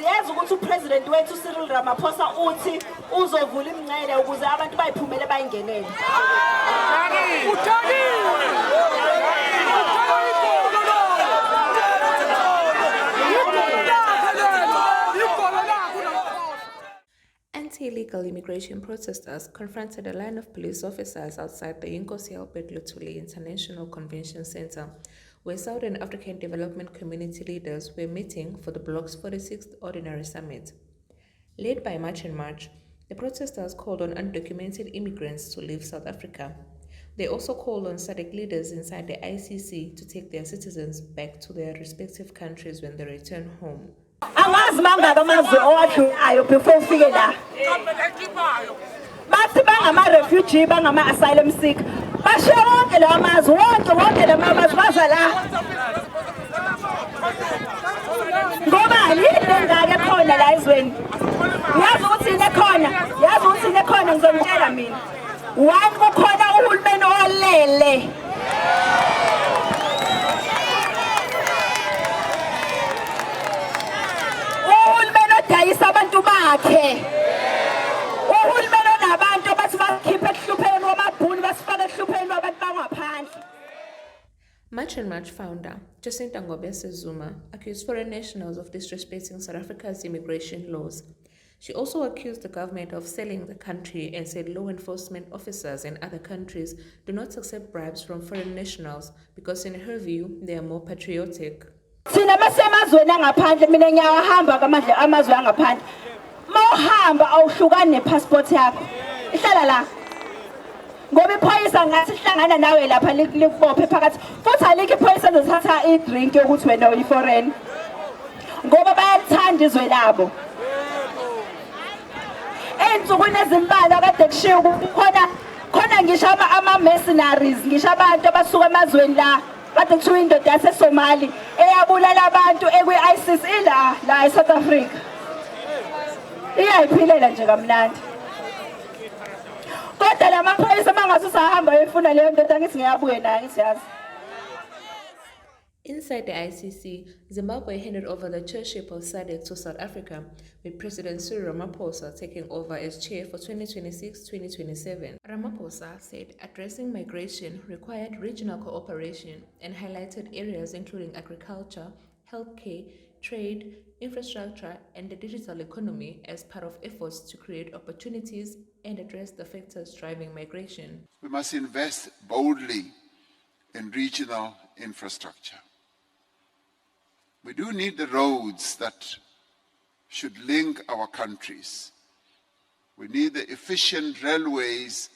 Siyazi ukuthi upresident wethu Cyril Ramaphosa uthi uzovula imingcele ukuze abantu bayiphumele bayingenele. Anti-illegal immigration protesters confronted a line of police officers outside the Ngobese-Zuma International Convention Center, where Southern African development community leaders were meeting for the bloc's 46th Ordinary Summit. Led by March and March, the protesters called on undocumented immigrants to leave South Africa. They also called on SADC leaders inside the ICC to take their citizens back to their respective countries when they return home. Before ufike la bathi bangama-refugee bangama-asylum seek bashiye wonke lawa mazwe wonke lawa mazwe baza la ngobani into engake khona la ezweni yazi ukuthi ine khona ngizomtshela mina one kukhona uhulumeni olele abantu bakhe uhulumeni onabantu bathi bakhiphe ehlupheni wamabhunu basifaka ehlupheni wabantu bangaphandle. March and March founder Ngobese-Zuma accused foreign nationals of disrespecting South Africa's immigration laws. She also accused the government of selling the country and said law enforcement officers in other countries do not accept bribes from foreign nationals because in her view they are more patriotic. Thina masemazweni angaphandle mina ngiyahamba kamandla amazwe angaphandle mawuhamba awuhlukani nepassport yakho ihlala la ngoba iphoyisa ngathi hlangana nawe lapha likubophe phakathi futhi alikho iphoyisa lozathatha idrink yokuthi wena uyi-foreign ngoba bayalithanda izwe labo ensukwini ezimbalwa kade kushiwo khona ngisho ama-mercenaries ngisho abantu abasuka emazweni la kade kuthiwa indoda yaseSomali eyabulala abantu ekwi-ISIS la eSouth Africa iyayiphilela nje kamnandi kodwa la maphoyisa mangathi usahamba efuna leyo ndoda ngithi ngiyabuye naye siyazi. Inside the ICC, Zimbabwe handed over the chairship of SADC to South Africa, with President Cyril Ramaphosa taking over as chair for 2026-2027. Ramaphosa said addressing migration required regional cooperation and highlighted areas including agriculture, healthcare, trade, infrastructure, and the digital economy as part of efforts to create opportunities and address the factors driving migration. We must invest boldly in regional infrastructure. We do need the roads that should link our countries. We need the efficient railways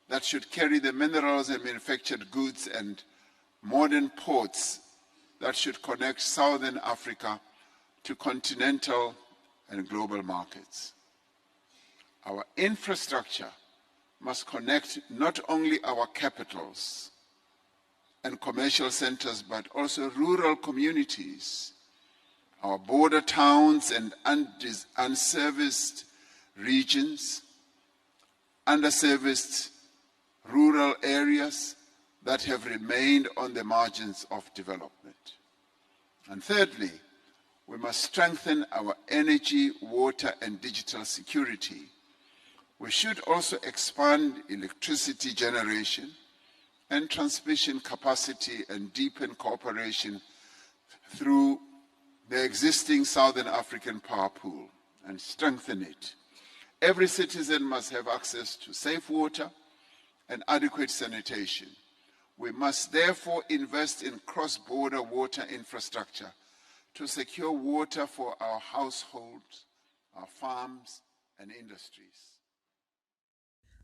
that should carry the minerals and manufactured goods and modern ports that should connect Southern Africa to continental and global markets. Our infrastructure must connect not only our capitals and commercial centers, but also rural communities, our border towns and unserviced regions, underserviced rural areas that have remained on the margins of development. And thirdly, we must strengthen our energy, water, and digital security. We should also expand electricity generation and transmission capacity and deepen cooperation through the existing Southern African power pool and strengthen it. Every citizen must have access to safe water and adequate sanitation. We must therefore invest in cross-border water infrastructure to secure water for our households, our farms, and industries.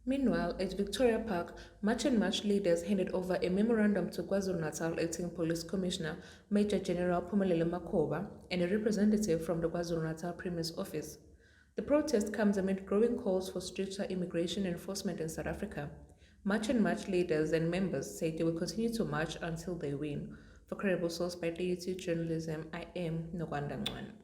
Meanwhile, at Victoria Park, March and March leaders handed over a memorandum to KwaZulu-Natal Acting Police Commissioner Major General Phumelele Makhoba and a representative from the KwaZulu-Natal Premier's office. The protest comes amid growing calls for stricter immigration enforcement in South Africa. March and March leaders and members say they will continue to march until they win. For Credible Source by DUT Journalism, I am Ngobese-Zuma.